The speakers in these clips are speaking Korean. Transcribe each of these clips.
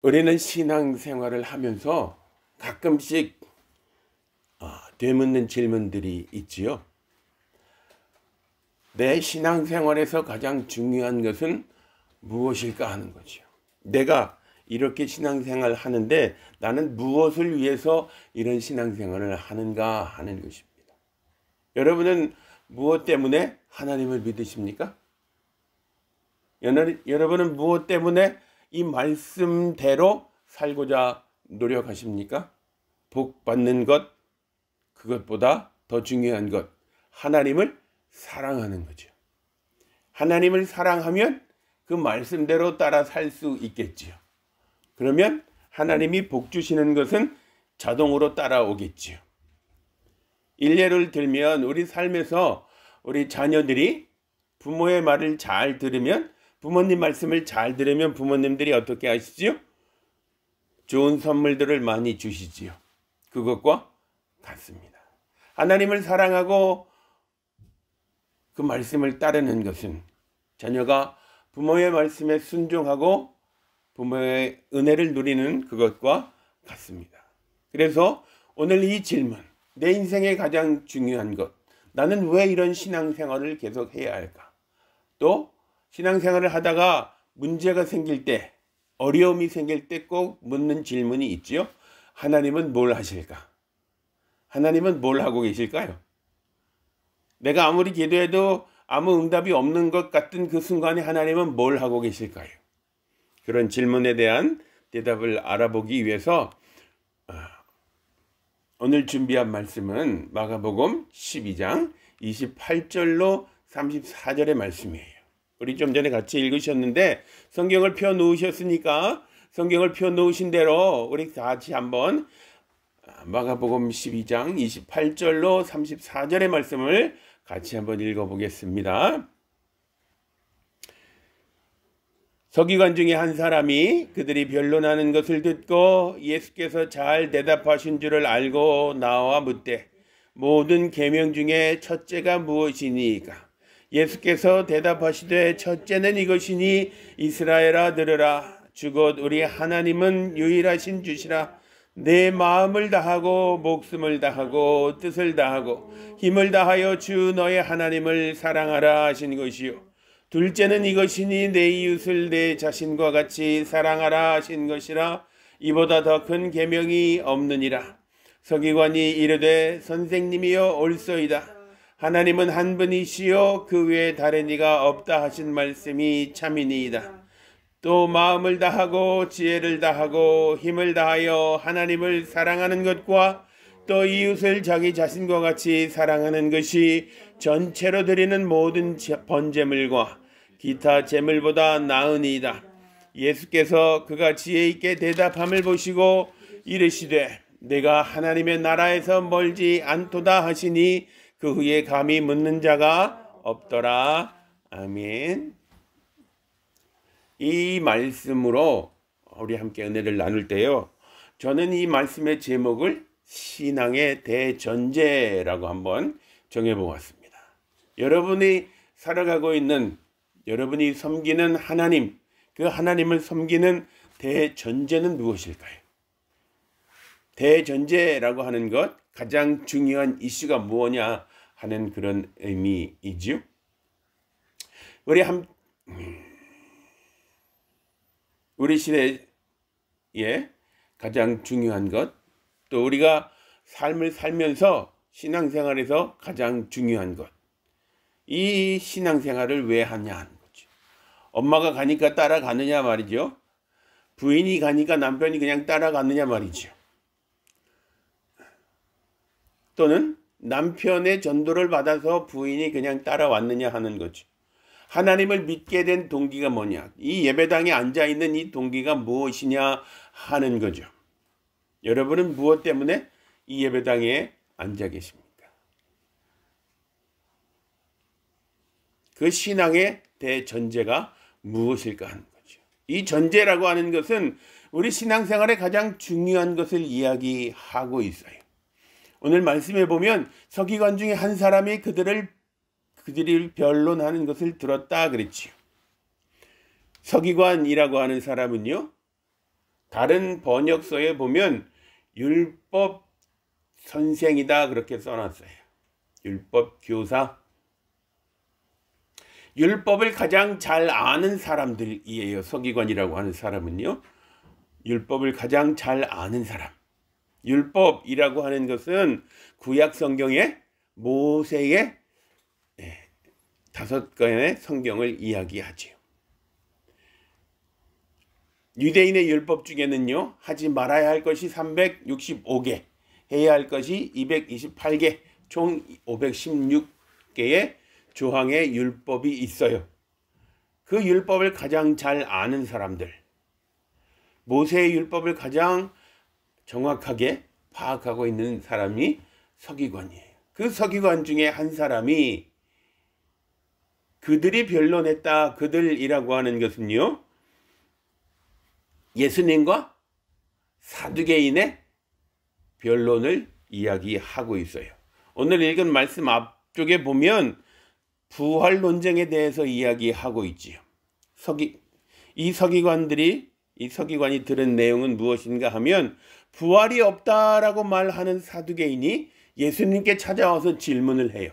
우리는 신앙생활을 하면서 가끔씩 되묻는 질문들이 있지요. 내 신앙생활에서 가장 중요한 것은 무엇일까 하는 거죠. 내가 이렇게 신앙생활을 하는데 나는 무엇을 위해서 이런 신앙생활을 하는가 하는 것입니다. 여러분은 무엇 때문에 하나님을 믿으십니까? 여러분은 무엇 때문에 이 말씀대로 살고자 노력하십니까? 복 받는 것, 그것보다 더 중요한 것, 하나님을 사랑하는 거죠. 하나님을 사랑하면 그 말씀대로 따라 살 수 있겠지요. 그러면 하나님이 복 주시는 것은 자동으로 따라오겠지요. 일례를 들면 우리 삶에서 우리 자녀들이 부모의 말을 잘 들으면, 부모님 말씀을 잘 들으면 부모님들이 어떻게 하시지요? 좋은 선물들을 많이 주시지요. 그것과 같습니다. 하나님을 사랑하고 그 말씀을 따르는 것은 자녀가 부모의 말씀에 순종하고 부모의 은혜를 누리는 그것과 같습니다. 그래서 오늘 이 질문, 내 인생의 가장 중요한 것, 나는 왜 이런 신앙생활을 계속 해야 할까? 또 신앙생활을 하다가 문제가 생길 때, 어려움이 생길 때 꼭 묻는 질문이 있지요. 하나님은 뭘 하실까? 하나님은 뭘 하고 계실까요? 내가 아무리 기도해도 아무 응답이 없는 것 같은 그 순간에 하나님은 뭘 하고 계실까요? 그런 질문에 대한 대답을 알아보기 위해서 오늘 준비한 말씀은 마가복음 12장 28절로 34절의 말씀이에요. 우리 좀 전에 같이 읽으셨는데 성경을 펴 놓으셨으니까 성경을 펴 놓으신 대로 우리 같이 한번 마가복음 12장 28절로 34절의 말씀을 같이 한번 읽어보겠습니다. 서기관 중에 한 사람이 그들이 변론하는 것을 듣고 예수께서 잘 대답하신 줄을 알고 나와 묻되 모든 계명 중에 첫째가 무엇이니까? 예수께서 대답하시되 첫째는 이것이니 이스라엘아 들으라. 주곧 우리 하나님은 유일하신 주시라. 내 마음을 다하고 목숨을 다하고 뜻을 다하고 힘을 다하여 주 너의 하나님을 사랑하라 하신 것이요. 둘째는 이것이니 내 이웃을 내 자신과 같이 사랑하라 하신 것이라. 이보다 더 큰 계명이 없느니라. 서기관이 이르되 선생님이여 옳소이다. 하나님은 한 분이시요 그 외에 다른 이가 없다 하신 말씀이 참이니이다. 또 마음을 다하고 지혜를 다하고 힘을 다하여 하나님을 사랑하는 것과 또 이웃을 자기 자신과 같이 사랑하는 것이 전체로 드리는 모든 번제물과 기타 제물보다 나으니이다. 예수께서 그가 지혜 있게 대답함을 보시고 이르시되 내가 하나님의 나라에서 멀지 않도다 하시니 그 후에 감히 묻는 자가 없더라. 아멘. 이 말씀으로 우리 함께 은혜를 나눌 때요, 저는 이 말씀의 제목을 신앙의 대전제라고 한번 정해보았습니다. 여러분이 살아가고 있는, 여러분이 섬기는 하나님, 그 하나님을 섬기는 대전제는 무엇일까요? 대전제라고 하는 것, 가장 중요한 이슈가 뭐냐 하는 그런 의미이지요. 우리 시대에 가장 중요한 것, 또 우리가 삶을 살면서 신앙생활에서 가장 중요한 것, 이 신앙생활을 왜 하냐 하는 거죠. 엄마가 가니까 따라가느냐 말이죠. 부인이 가니까 남편이 그냥 따라가느냐 말이죠. 또는 남편의 전도를 받아서 부인이 그냥 따라왔느냐 하는 거죠. 하나님을 믿게 된 동기가 뭐냐? 이 예배당에 앉아있는 이 동기가 무엇이냐 하는 거죠. 여러분은 무엇 때문에 이 예배당에 앉아 계십니까? 그 신앙의 대전제가 무엇일까 하는 거죠. 이 전제라고 하는 것은 우리 신앙생활의 가장 중요한 것을 이야기하고 있어요. 오늘 말씀해 보면 서기관 중에 한 사람이 그들이 변론하는 것을 들었다 그랬지요. 서기관이라고 하는 사람은요, 다른 번역서에 보면 율법 선생이다 그렇게 써놨어요. 율법 교사. 율법을 가장 잘 아는 사람들이에요. 서기관이라고 하는 사람은요. 율법을 가장 잘 아는 사람. 율법이라고 하는 것은 구약 성경의 모세의 5권의 성경을 이야기하지요. 유대인의 율법 중에는요, 하지 말아야 할 것이 365개, 해야 할 것이 228개, 총 516개의 조항의 율법이 있어요. 그 율법을 가장 잘 아는 사람들, 모세의 율법을 가장 정확하게 파악하고 있는 사람이 서기관이에요. 그 서기관 중에 한 사람이 그들이 변론했다. 그들이라고 하는 것은요, 예수님과 사두개인의 변론을 이야기하고 있어요. 오늘 읽은 말씀 앞쪽에 보면 부활 논쟁에 대해서 이야기하고 있지요. 이 서기관이 들은 내용은 무엇인가 하면 부활이 없다라고 말하는 사두개인이 예수님께 찾아와서 질문을 해요.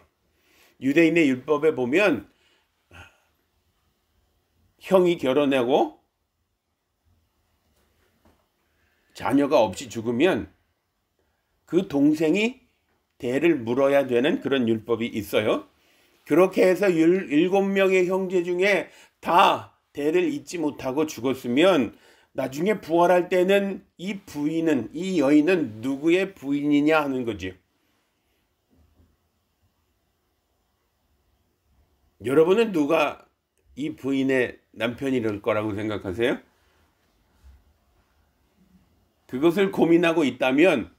유대인의 율법에 보면 형이 결혼하고 자녀가 없이 죽으면 그 동생이 대를 물어야 되는 그런 율법이 있어요. 그렇게 해서 7명의 형제 중에 다 대를 잇지 못하고 죽었으면 나중에 부활할 때는 이 여인은 누구의 부인이냐 하는 거지. 여러분은 누가 이 부인의 남편일 거라고 생각하세요? 그것을 고민하고 있다면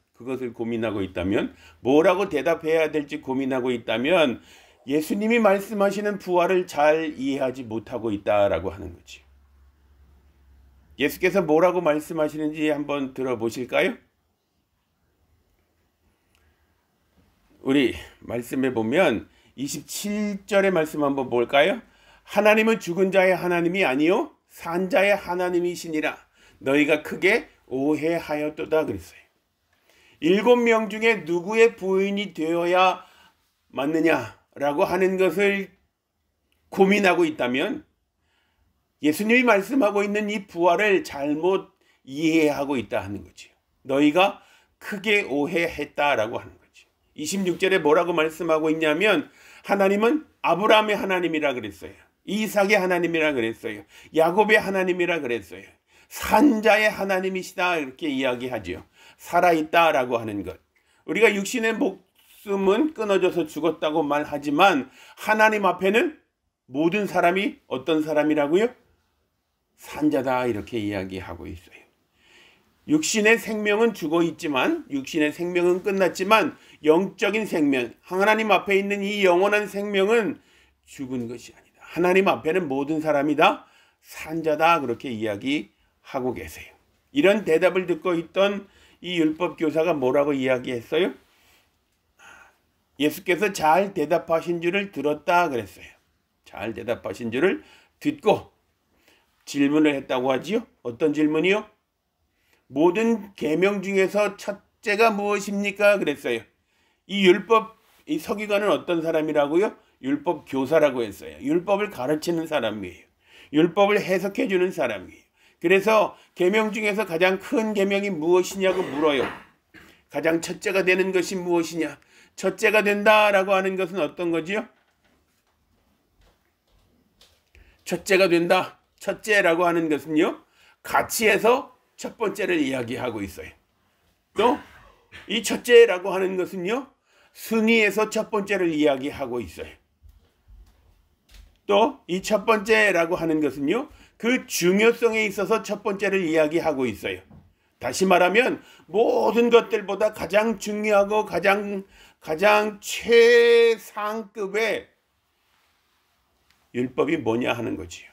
뭐라고 대답해야 될지 고민하고 있다면 예수님이 말씀하시는 부활을 잘 이해하지 못하고 있다라고 하는 거지. 예수께서 뭐라고 말씀하시는지 한번 들어보실까요? 우리 말씀에 보면 27절의 말씀 한번 볼까요? 하나님은 죽은 자의 하나님이 아니요 산 자의 하나님이시니라. 너희가 크게 오해하였도다 그랬어요. 7명 중에 누구의 부인이 되어야 맞느냐라고 하는 것을 고민하고 있다면 예수님이 말씀하고 있는 이 부활을 잘못 이해하고 있다 하는 거지요. 너희가 크게 오해했다라고 하는 거지. 26절에 뭐라고 말씀하고 있냐면 하나님은 아브라함의 하나님이라 그랬어요. 이삭의 하나님이라 그랬어요. 야곱의 하나님이라 그랬어요. 산자의 하나님이시다 이렇게 이야기하지요. 살아있다라고 하는 것. 우리가 육신의 목숨은 끊어져서 죽었다고 말하지만 하나님 앞에는 모든 사람이 어떤 사람이라고요? 산자다 이렇게 이야기하고 있어요. 육신의 생명은 죽어 있지만 육신의 생명은 끝났지만 영적인 생명, 하나님 앞에 있는 이 영원한 생명은 죽은 것이 아니다. 하나님 앞에는 모든 사람이 다 산자다 그렇게 이야기하고 계세요. 이런 대답을 듣고 있던 이 율법 교사가 뭐라고 이야기했어요? 예수께서 잘 대답하신 줄을 들었다 그랬어요. 잘 대답하신 줄을 듣고 질문을 했다고 하지요. 어떤 질문이요? 모든 계명 중에서 첫째가 무엇입니까? 그랬어요. 이 서기관은 어떤 사람이라고요? 율법 교사라고 했어요. 율법을 가르치는 사람이에요. 율법을 해석해 주는 사람이에요. 그래서 계명 중에서 가장 큰 계명이 무엇이냐고 물어요. 가장 첫째가 되는 것이 무엇이냐? 첫째가 된다라고 하는 것은 어떤 거지요? 첫째가 된다. 첫째라고 하는 것은요. 같이 해서 첫 번째를 이야기하고 있어요. 또 이 첫째라고 하는 것은요. 순위에서 첫 번째를 이야기하고 있어요. 또 이 첫 번째라고 하는 것은요. 그 중요성에 있어서 첫 번째를 이야기하고 있어요. 다시 말하면 모든 것들보다 가장 중요하고 가장 최상급의 율법이 뭐냐 하는 거지요.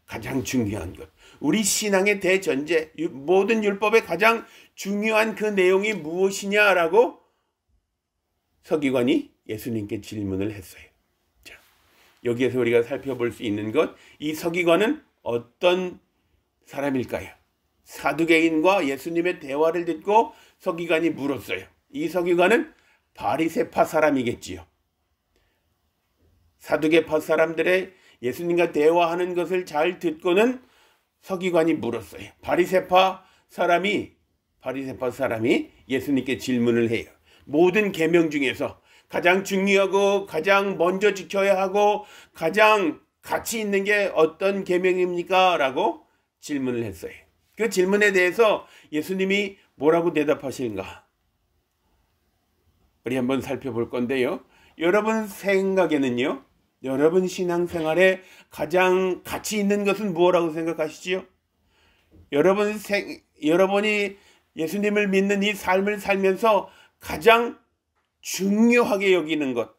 가장 중요한 것. 우리 신앙의 대전제, 모든 율법의 가장 중요한 그 내용이 무엇이냐라고 서기관이 예수님께 질문을 했어요. 자, 여기에서 우리가 살펴볼 수 있는 것, 이 서기관은 어떤 사람일까요? 사두개인과 예수님의 대화를 듣고 서기관이 물었어요. 이 서기관은 바리새파 사람이겠지요. 사두개파 사람들의 예수님과 대화하는 것을 잘 듣고는 서기관이 물었어요. 바리새파 사람이 예수님께 질문을 해요. 모든 계명 중에서 가장 중요하고 가장 먼저 지켜야 하고 가장 가치 있는 게 어떤 계명입니까? 라고 질문을 했어요. 그 질문에 대해서 예수님이 뭐라고 대답하시는가? 우리 한번 살펴볼 건데요. 여러분 생각에는요, 여러분 신앙생활에 가장 가치 있는 것은 무엇이라고 생각하시지요? 여러분이 예수님을 믿는 이 삶을 살면서 가장 중요하게 여기는 것,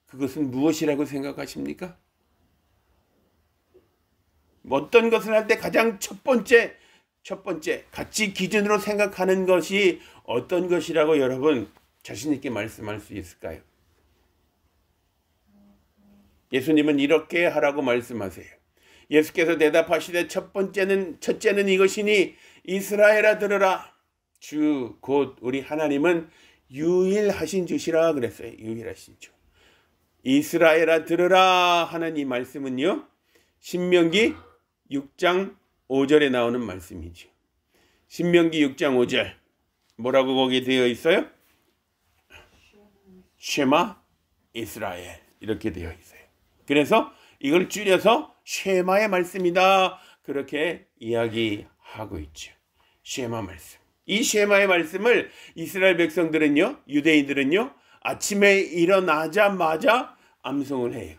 그것은 무엇이라고 생각하십니까? 어떤 것을 할 때 가장 첫 번째 가치 기준으로 생각하는 것이 어떤 것이라고 여러분 자신 있게 말씀할 수 있을까요? 예수님은 이렇게 하라고 말씀하세요. 예수께서 대답하시되 첫째는 이것이니 이스라엘아 들으라. 주 곧 우리 하나님은 유일하신 주시라 그랬어요. 유일하신 주. 이스라엘아 들으라 하는 이 말씀은요, 신명기 6장 5절에 나오는 말씀이죠. 신명기 6장 5절 뭐라고 거기 되어 있어요? 쉐마 이스라엘 이렇게 되어 있어요. 그래서 이걸 줄여서 쉐마의 말씀이다 그렇게 이야기하고 있죠. 쉐마 말씀. 이 쉐마의 말씀을 이스라엘 백성들은요, 유대인들은요, 아침에 일어나자마자 암송을 해요.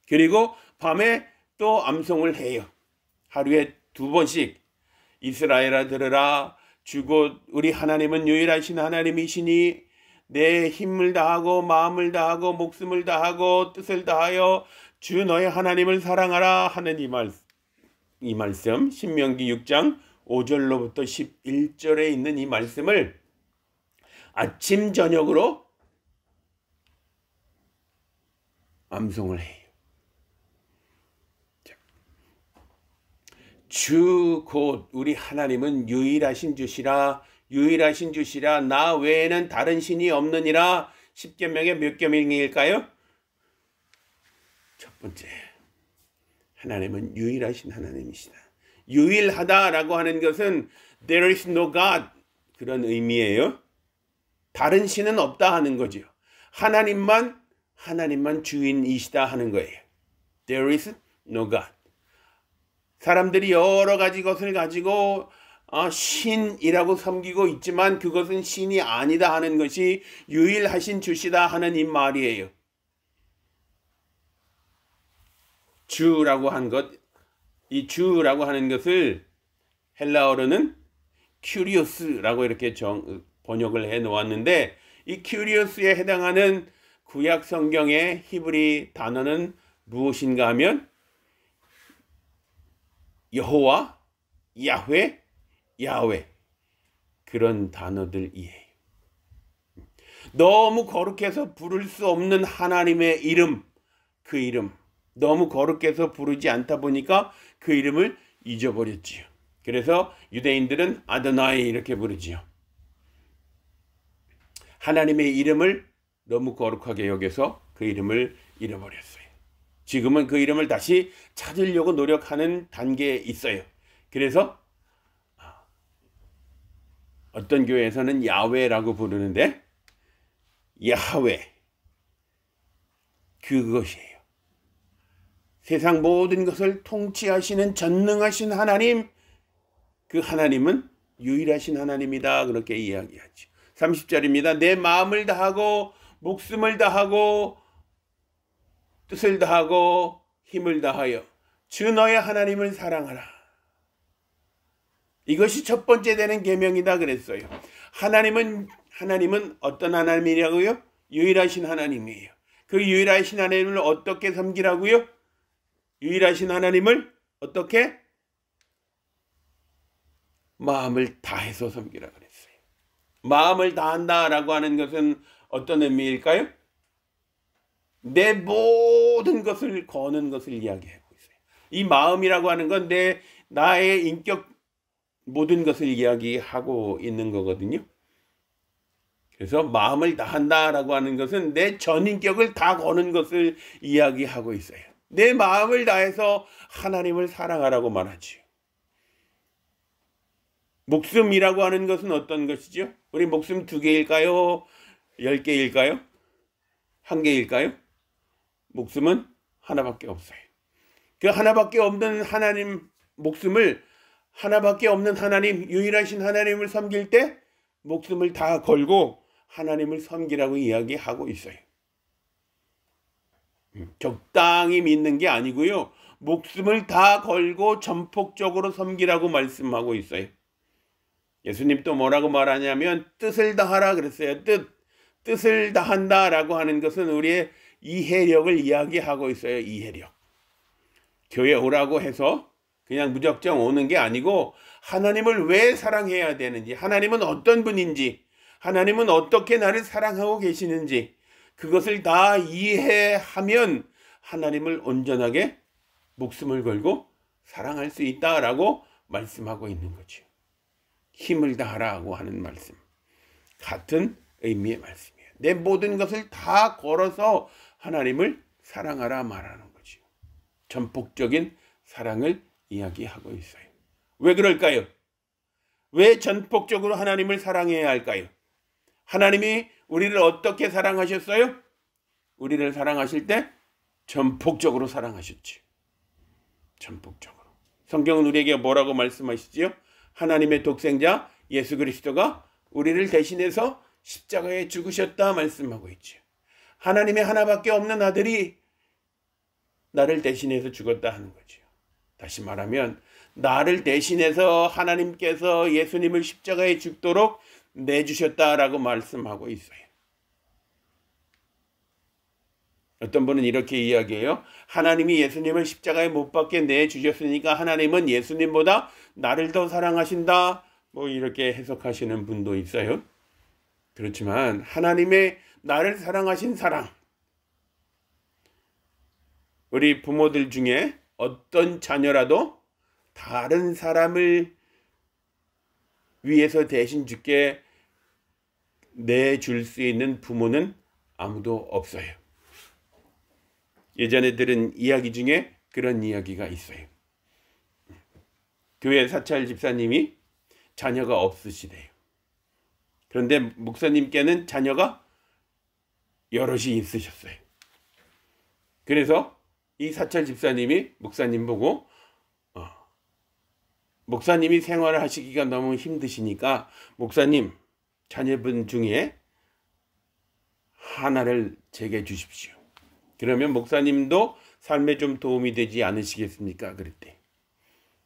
그리고 밤에 또 암송을 해요. 하루에 2번씩 이스라엘아 들으라. 주 곧 우리 하나님은 유일하신 하나님이시니 내 힘을 다하고 마음을 다하고 목숨을 다하고 뜻을 다하여 주 너의 하나님을 사랑하라 하는 이 말씀 신명기 6장 5절로부터 11절에 있는 이 말씀을 아침 저녁으로 암송을 해요. 주 곧 우리 하나님은 유일하신 주시라. 유일하신 주시라. 나 외에는 다른 신이 없느니라. 10계명의 몇 계명일까요? 첫 번째, 하나님은 유일하신 하나님이시다. 유일하다라고 하는 것은 there is no God 그런 의미예요. 다른 신은 없다 하는 거죠. 하나님만 주인이시다 하는 거예요. There is no God. 사람들이 여러 가지 것을 가지고 신이라고 섬기고 있지만 그것은 신이 아니다 하는 것이 유일하신 주시다 하는 이 말이에요. 주라고 한 것, 이 주라고 하는 것을 헬라어로는 큐리오스라고 이렇게 번역을 해 놓았는데 이 큐리오스에 해당하는 구약 성경의 히브리 단어는 무엇인가 하면 여호와, 야훼, 야훼 그런 단어들이에요. 너무 거룩해서 부를 수 없는 하나님의 이름, 그 이름 너무 거룩해서 부르지 않다 보니까 그 이름을 잊어버렸지요. 그래서 유대인들은 아도나이 이렇게 부르지요. 하나님의 이름을 너무 거룩하게 여겨서 그 이름을 잃어버렸어요. 지금은 그 이름을 다시 찾으려고 노력하는 단계에 있어요. 그래서 어떤 교회에서는 야훼라고 부르는데 야훼 그것이에요. 세상 모든 것을 통치하시는 전능하신 하나님, 그 하나님은 유일하신 하나님이다 그렇게 이야기하죠. 30절입니다. 내 마음을 다하고 목숨을 다하고 뜻을 다하고 힘을 다하여 주 너의 하나님을 사랑하라. 이것이 첫 번째 되는 계명이다 그랬어요. 하나님은 어떤 하나님이라고요? 유일하신 하나님이에요. 그 유일하신 하나님을 어떻게 섬기라고요? 유일하신 하나님을 어떻게? 마음을 다해서 섬기라 그랬어요. 마음을 다한다라고 하는 것은 어떤 의미일까요? 내 모든 것을 거는 것을 이야기하고 있어요. 이 마음이라고 하는 건 나의 인격 모든 것을 이야기하고 있는 거거든요. 그래서 마음을 다한다라고 하는 것은 내 전인격을 다 거는 것을 이야기하고 있어요. 내 마음을 다해서 하나님을 사랑하라고 말하지요. 목숨이라고 하는 것은 어떤 것이죠? 우리 목숨 2개일까요? 10개일까요? 1개일까요? 목숨은 하나밖에 없어요. 그 하나밖에 없는 하나님 목숨을 하나밖에 없는 하나님, 유일하신 하나님을 섬길 때 목숨을 다 걸고 하나님을 섬기라고 이야기하고 있어요. 적당히 믿는 게 아니고요. 목숨을 다 걸고 전폭적으로 섬기라고 말씀하고 있어요. 예수님 또 뭐라고 말하냐면 뜻을 다하라 그랬어요. 뜻을 다한다라고 하는 것은 우리의 이해력을 이야기하고 있어요. 이해력. 교회 오라고 해서 그냥 무작정 오는 게 아니고 하나님을 왜 사랑해야 되는지, 하나님은 어떤 분인지, 하나님은 어떻게 나를 사랑하고 계시는지 그것을 다 이해하면 하나님을 온전하게 목숨을 걸고 사랑할 수 있다라고 말씀하고 있는 거죠. 힘을 다하라고 하는 말씀. 같은 의미의 말씀이에요. 내 모든 것을 다 걸어서 하나님을 사랑하라 말하는 거죠. 전폭적인 사랑을 이야기하고 있어요. 왜 그럴까요? 왜 전폭적으로 하나님을 사랑해야 할까요? 하나님이 우리를 어떻게 사랑하셨어요? 우리를 사랑하실 때 전폭적으로 사랑하셨지. 전폭적으로. 성경은 우리에게 뭐라고 말씀하시지요? 하나님의 독생자 예수 그리스도가 우리를 대신해서 십자가에 죽으셨다 말씀하고 있죠. 하나님의 하나밖에 없는 아들이 나를 대신해서 죽었다 하는 거죠. 다시 말하면 나를 대신해서 하나님께서 예수님을 십자가에 죽도록 내주셨다라고 말씀하고 있어요. 어떤 분은 이렇게 이야기해요. 하나님이 예수님을 십자가에 못 박게 내주셨으니까 하나님은 예수님보다 나를 더 사랑하신다. 뭐 이렇게 해석하시는 분도 있어요. 그렇지만 하나님의 나를 사랑하신 사랑, 우리 부모들 중에 어떤 자녀라도 다른 사람을 위해서 대신 주께 내줄 수 있는 부모는 아무도 없어요. 예전에 들은 이야기 중에 그런 이야기가 있어요. 교회 사찰 집사님이 자녀가 없으시대요. 그런데 목사님께는 자녀가 여럿이 있으셨어요. 그래서 이 사찰 집사님이 목사님 보고 목사님이 생활을 하시기가 너무 힘드시니까 목사님 자녀분 중에 하나를 제게 주십시오. 그러면 목사님도 삶에 좀 도움이 되지 않으시겠습니까? 그랬대.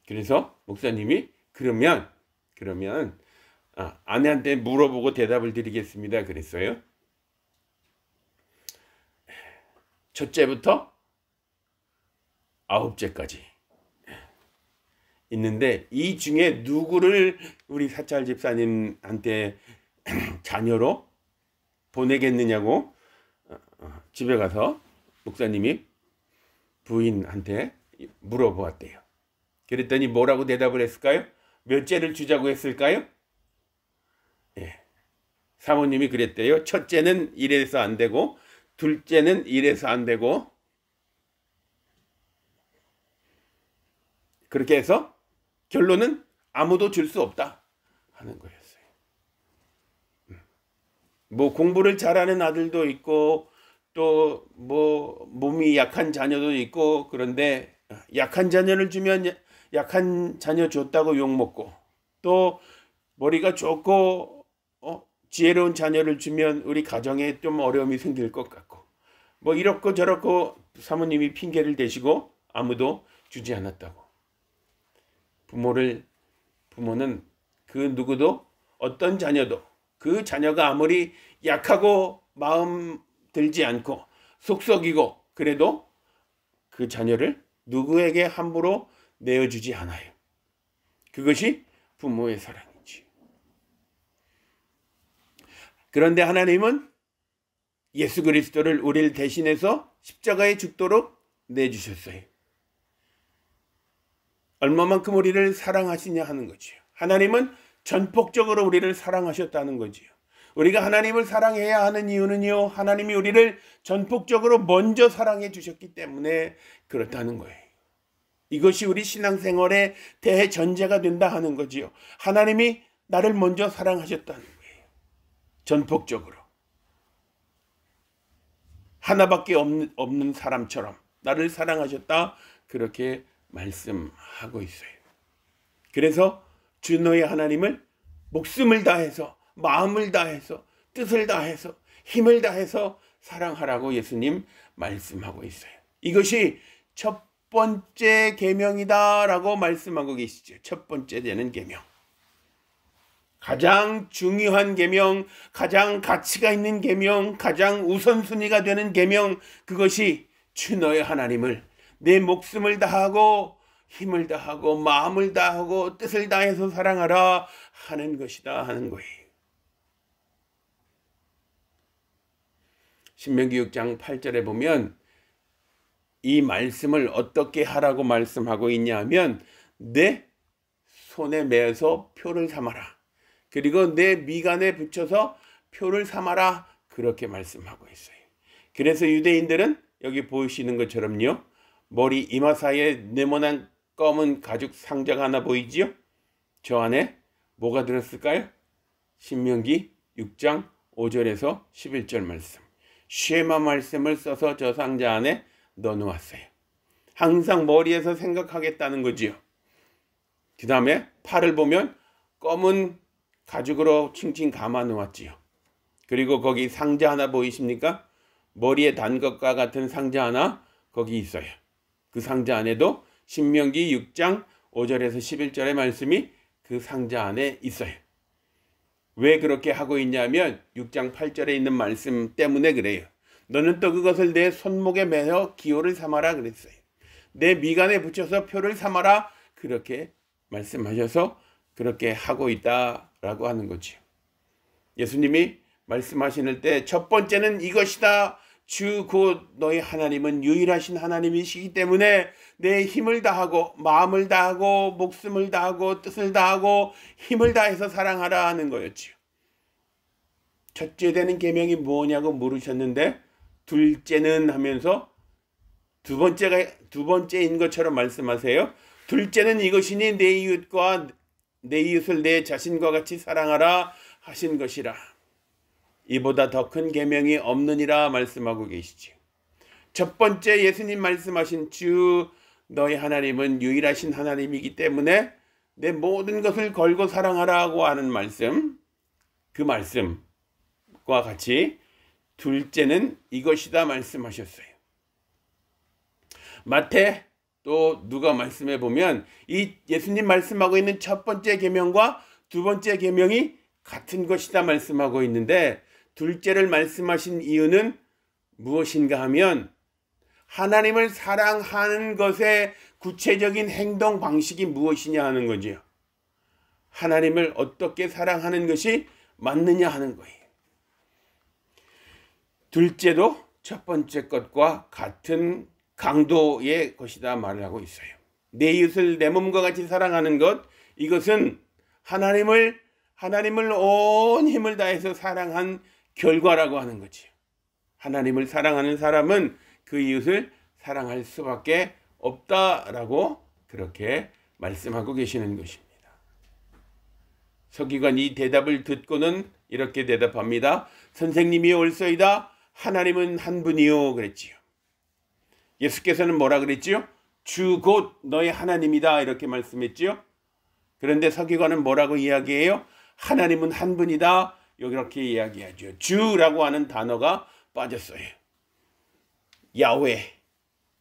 그래서 목사님이 그러면 아내한테 물어보고 대답을 드리겠습니다. 그랬어요. 첫째부터 9째까지 있는데 이 중에 누구를 우리 사찰 집사님한테 자녀로 보내겠느냐고 집에 가서 목사님이 부인한테 물어보았대요. 그랬더니 뭐라고 대답을 했을까요? 몇째를 주자고 했을까요? 예. 사모님이 그랬대요. 첫째는 이래서 안 되고 둘째는 이래서 안 되고 그렇게 해서 결론은 아무도 줄 수 없다 하는 거였어요. 뭐 공부를 잘하는 아들도 있고 또 뭐 몸이 약한 자녀도 있고 그런데 약한 자녀를 주면 약한 자녀 줬다고 욕먹고 또 머리가 좋고 지혜로운 자녀를 주면 우리 가정에 좀 어려움이 생길 것 같고 뭐 이렇고 저렇고 사모님이 핑계를 대시고 아무도 주지 않았다고. 부모는 그 누구도 어떤 자녀도 그 자녀가 아무리 약하고 마음 들지 않고 속썩이고 그래도 그 자녀를 누구에게 함부로 내어주지 않아요. 그것이 부모의 사랑이지. 그런데 하나님은 예수 그리스도를 우리를 대신해서 십자가에 죽도록 내주셨어요. 얼마만큼 우리를 사랑하시냐 하는 거죠. 하나님은 전폭적으로 우리를 사랑하셨다는 거지요. 우리가 하나님을 사랑해야 하는 이유는요, 하나님이 우리를 전폭적으로 먼저 사랑해 주셨기 때문에 그렇다는 거예요. 이것이 우리 신앙생활의 대전제가 된다 하는 거지요. 하나님이 나를 먼저 사랑하셨다는 거예요. 전폭적으로. 하나밖에 없는 사람처럼 나를 사랑하셨다, 그렇게 말씀하고 있어요. 그래서 주 너의 하나님을 목숨을 다해서, 마음을 다해서, 뜻을 다해서, 힘을 다해서 사랑하라고 예수님 말씀하고 있어요. 이것이 첫 번째 계명이다라고 말씀하고 계시죠. 첫 번째 되는 계명. 가장 중요한 계명, 가장 가치가 있는 계명, 가장 우선순위가 되는 계명, 그것이 주 너의 하나님을 내 목숨을 다하고 힘을 다하고 마음을 다하고 뜻을 다해서 사랑하라 하는 것이다 하는 거예요. 신명기 6장 8절에 보면 이 말씀을 어떻게 하라고 말씀하고 있냐 하면 내 손에 매어서 표를 삼아라. 그리고 내 미간에 붙여서 표를 삼아라. 그렇게 말씀하고 있어요. 그래서 유대인들은 여기 보이시는 것처럼요, 머리 이마 사이에 네모난 검은 가죽 상자가 하나 보이지요? 저 안에 뭐가 들었을까요? 신명기 6장 5절에서 11절 말씀. 쉐마 말씀을 써서 저 상자 안에 넣어놓았어요. 항상 머리에서 생각하겠다는 거지요. 그 다음에 팔을 보면 검은 가죽으로 칭칭 감아 놓았지요. 그리고 거기 상자 하나 보이십니까? 머리에 단 것과 같은 상자 하나 거기 있어요. 그 상자 안에도 신명기 6장 5절에서 11절의 말씀이 그 상자 안에 있어요. 왜 그렇게 하고 있냐면 6장 8절에 있는 말씀 때문에 그래요. 너는 또 그것을 내 손목에 매어 기호를 삼아라 그랬어요. 내 미간에 붙여서 표를 삼아라, 그렇게 말씀하셔서 그렇게 하고 있다라고 하는 거죠. 예수님이 말씀하시는 때 첫 번째는 이것이다. 주 곧 너희 하나님은 유일하신 하나님이시기 때문에 내 힘을 다하고 마음을 다하고 목숨을 다하고 뜻을 다하고 힘을 다해서 사랑하라 하는 거였지요. 첫째 되는 계명이 뭐냐고 물으셨는데 둘째는 하면서 두 번째인 것처럼 말씀하세요. 둘째는 이것이니 내 이웃과 내 이웃을 내 자신과 같이 사랑하라 하신 것이라. 이보다 더 큰 계명이 없느니라 말씀하고 계시지. 첫 번째 예수님 말씀하신 주 너희 하나님은 유일하신 하나님이기 때문에 내 모든 것을 걸고 사랑하라고 하는 말씀, 그 말씀과 같이 둘째는 이것이다 말씀하셨어요. 마태 또 누가 말씀해 보면 이 예수님 말씀하고 있는 첫 번째 계명과 두 번째 계명이 같은 것이다 말씀하고 있는데 둘째를 말씀하신 이유는 무엇인가 하면 하나님을 사랑하는 것의 구체적인 행동 방식이 무엇이냐 하는 거죠. 하나님을 어떻게 사랑하는 것이 맞느냐 하는 거예요. 둘째도 첫 번째 것과 같은 강도의 것이다 말을 하고 있어요. 내 이웃을 내 몸과 같이 사랑하는 것, 이것은 하나님을 온 힘을 다해서 사랑한 결과라고 하는 거지요. 하나님을 사랑하는 사람은 그 이웃을 사랑할 수밖에 없다라고 그렇게 말씀하고 계시는 것입니다. 서기관 이 대답을 듣고는 이렇게 대답합니다. 선생님이 옳소이다. 하나님은 한 분이요 그랬지요. 예수께서는 뭐라 그랬지요? 주 곧 너의 하나님이다 이렇게 말씀했지요. 그런데 서기관은 뭐라고 이야기해요? 하나님은 한 분이다 이렇게 이야기하죠. 주라고 하는 단어가 빠졌어요.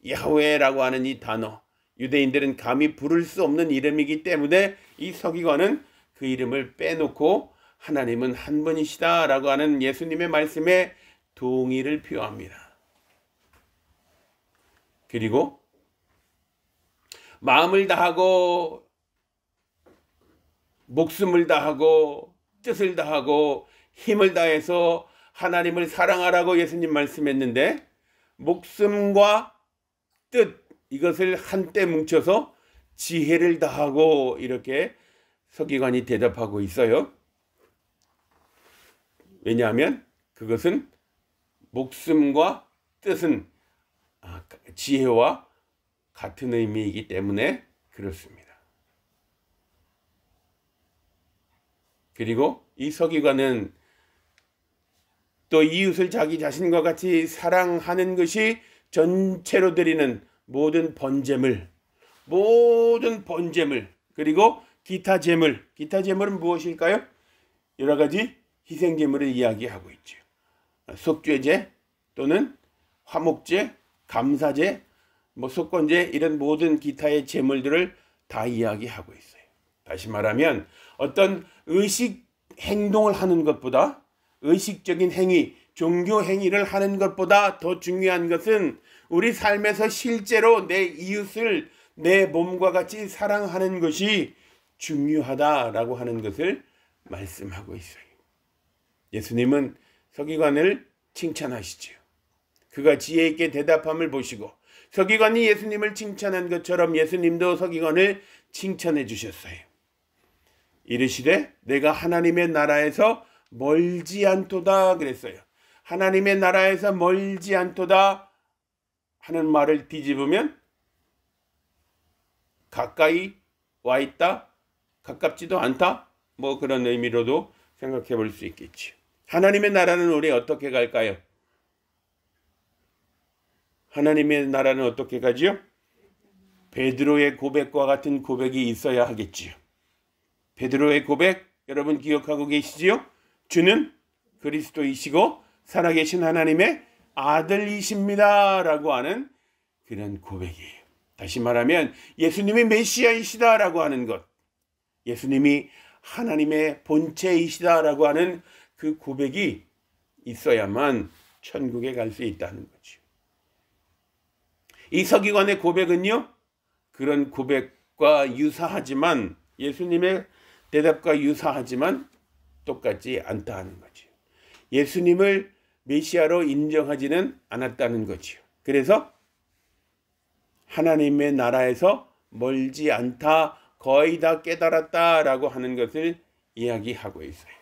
야훼라고 하는 이 단어, 유대인들은 감히 부를 수 없는 이름이기 때문에 이 서기관은 그 이름을 빼놓고 하나님은 한 분이시다 라고 하는 예수님의 말씀에 동의를 표합니다. 그리고 마음을 다하고 목숨을 다하고 뜻을 다하고 힘을 다해서 하나님을 사랑하라고 예수님 말씀했는데 목숨과 뜻 이것을 한때 뭉쳐서 지혜를 다하고 이렇게 서기관이 대답하고 있어요. 왜냐하면 그것은 목숨과 뜻은 지혜와 같은 의미이기 때문에 그렇습니다. 그리고 이 서기관은 또 이웃을 자기 자신과 같이 사랑하는 것이 전체로 드리는 모든 번제물, 그리고 기타 제물은 무엇일까요? 여러 가지 희생 제물을 이야기하고 있죠. 속죄제 또는 화목제, 감사제, 속건제, 이런 모든 기타의 제물들을 다 이야기하고 있어요. 다시 말하면 어떤 의식 행동을 하는 것보다, 의식적인 행위, 종교 행위를 하는 것보다 더 중요한 것은 우리 삶에서 실제로 내 이웃을 내 몸과 같이 사랑하는 것이 중요하다라고 하는 것을 말씀하고 있어요. 예수님은 서기관을 칭찬하시지요. 그가 지혜 있게 대답함을 보시고 서기관이 예수님을 칭찬한 것처럼 예수님도 서기관을 칭찬해 주셨어요. 이르시되 내가 하나님의 나라에서 멀지 않도다 그랬어요. 하나님의 나라에서 멀지 않도다 하는 말을 뒤집으면 가까이 와 있다, 가깝지도 않다, 그런 의미로도 생각해 볼 수 있겠지. 하나님의 나라는 우리 어떻게 갈까요? 하나님의 나라는 어떻게 가지요? 베드로의 고백과 같은 고백이 있어야 하겠지요. 베드로의 고백 여러분 기억하고 계시지요? 주는 그리스도이시고 살아계신 하나님의 아들이십니다 라고 하는 그런 고백이에요. 다시 말하면 예수님이 메시아이시다 라고 하는 것, 예수님이 하나님의 본체이시다 라고 하는 그 고백이 있어야만 천국에 갈 수 있다는 거죠. 이 서기관의 고백은요, 그런 고백과 유사하지만, 예수님의 대답과 유사하지만 똑같지 않다 하는 거죠. 예수님을 메시아로 인정하지는 않았다는 거죠. 그래서 하나님의 나라에서 멀지 않다, 거의 다 깨달았다라고 하는 것을 이야기하고 있어요.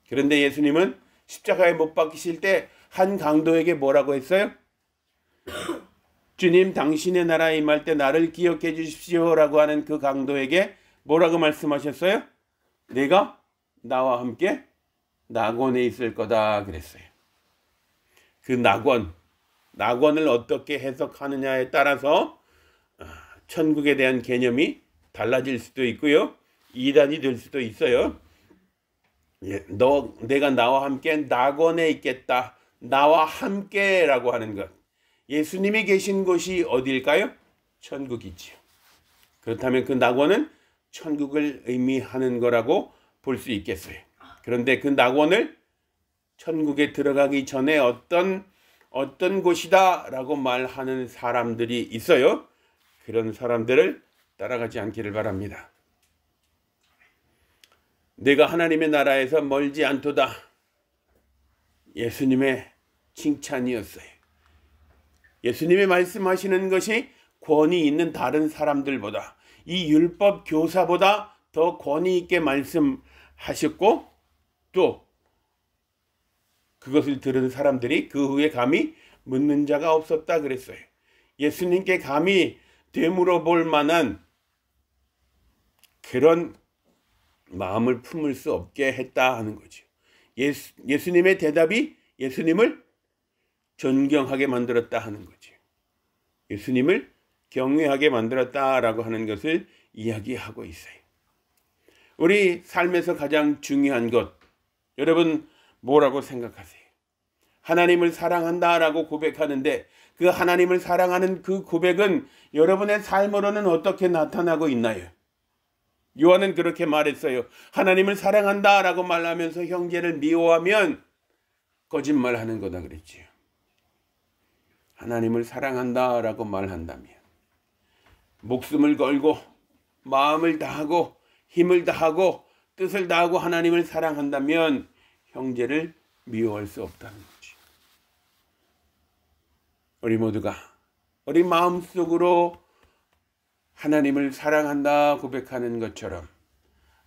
그런데 예수님은 십자가에 못 박히실 때 한 강도에게 뭐라고 했어요? 주님, 당신의 나라에 임할 때 나를 기억해 주십시오라고 하는 그 강도에게 뭐라고 말씀하셨어요? 내가 나와 함께 낙원에 있을 거다 그랬어요. 그 낙원을 어떻게 해석하느냐에 따라서 천국에 대한 개념이 달라질 수도 있고요. 이단이 될 수도 있어요. 내가 나와 함께 낙원에 있겠다. 나와 함께라고 하는 것. 예수님이 계신 곳이 어디일까요? 천국이지요. 그렇다면 그 낙원은 천국을 의미하는 거라고 볼 수 있겠어요. 그런데 그 낙원을 천국에 들어가기 전에 어떤 곳이다 라고 말하는 사람들이 있어요. 그런 사람들을 따라가지 않기를 바랍니다. 내가 하나님의 나라에서 멀지 않도다. 예수님의 칭찬이었어요. 예수님이 말씀하시는 것이 권위 있는 다른 사람들보다, 이 율법 교사보다 더 권위 있게 말씀하셨고, 또 그것을 들은 사람들이 그 후에 감히 묻는 자가 없었다 그랬어요. 예수님께 감히 되물어 볼 만한 그런 마음을 품을 수 없게 했다 하는 거죠. 예수님의 대답이 예수님을 존경하게 만들었다 하는 거죠. 예수님을 경외하게 만들었다라고 하는 것을 이야기하고 있어요. 우리 삶에서 가장 중요한 것, 여러분 뭐라고 생각하세요? 하나님을 사랑한다라고 고백하는데 그 하나님을 사랑하는 그 고백은 여러분의 삶으로는 어떻게 나타나고 있나요? 요한은 그렇게 말했어요. 하나님을 사랑한다라고 말하면서 형제를 미워하면 거짓말하는 거다 그랬지요. 하나님을 사랑한다라고 말한다면, 목숨을 걸고 마음을 다하고 힘을 다하고 뜻을 다하고 하나님을 사랑한다면 형제를 미워할 수 없다는 거지. 우리 모두가 우리 마음속으로 하나님을 사랑한다 고백하는 것처럼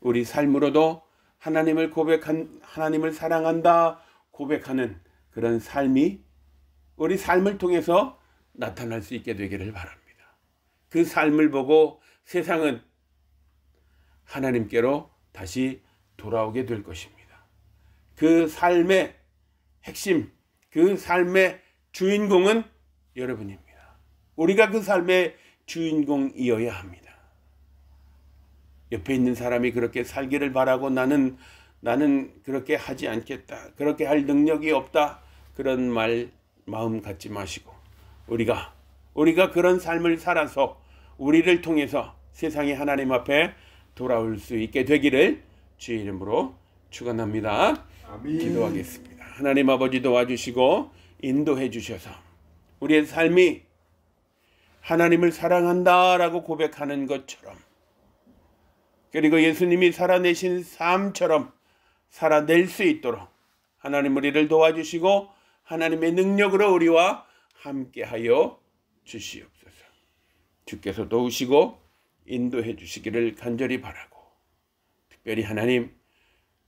우리 삶으로도 하나님을 사랑한다 고백하는 그런 삶이 우리 삶을 통해서 나타날 수 있게 되기를 바랍니다. 그 삶을 보고 세상은 하나님께로 다시 돌아오게 될 것입니다. 그 삶의 핵심, 그 삶의 주인공은 여러분입니다. 우리가 그 삶의 주인공이어야 합니다. 옆에 있는 사람이 그렇게 살기를 바라고 나는 그렇게 하지 않겠다, 그렇게 할 능력이 없다, 그런 마음 갖지 마시고 우리가 그런 삶을 살아서 우리를 통해서 세상에 하나님 앞에 돌아올 수 있게 되기를 주의 이름으로 축원합니다. 아멘. 기도하겠습니다. 하나님 아버지 도와주시고 인도해 주셔서 우리의 삶이 하나님을 사랑한다라고 고백하는 것처럼, 그리고 예수님이 살아내신 삶처럼 살아낼 수 있도록 하나님 우리를 도와주시고 하나님의 능력으로 우리와 함께하여 주시옵소서. 주께서 도우시고 인도해 주시기를 간절히 바라고, 특별히 하나님,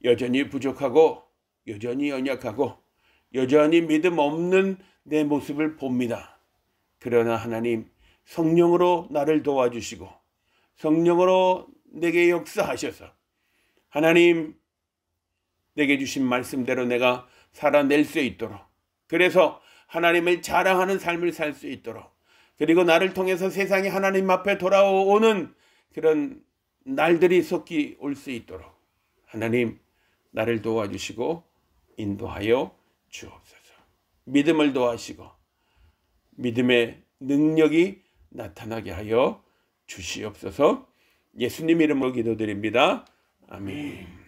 여전히 부족하고 여전히 연약하고 여전히 믿음 없는 내 모습을 봅니다. 그러나 하나님, 성령으로 나를 도와주시고 성령으로 내게 역사하셔서 하나님, 내게 주신 말씀대로 내가 살아낼 수 있도록, 그래서 하나님을 자랑하는 삶을 살 수 있도록, 그리고 나를 통해서 세상이 하나님 앞에 돌아오는 그런 날들이 속히 올 수 있도록 하나님, 나를 도와주시고 인도하여 주옵소서. 믿음을 도와시고 믿음의 능력이 나타나게 하여 주시옵소서. 예수님 이름으로 기도드립니다. 아멘.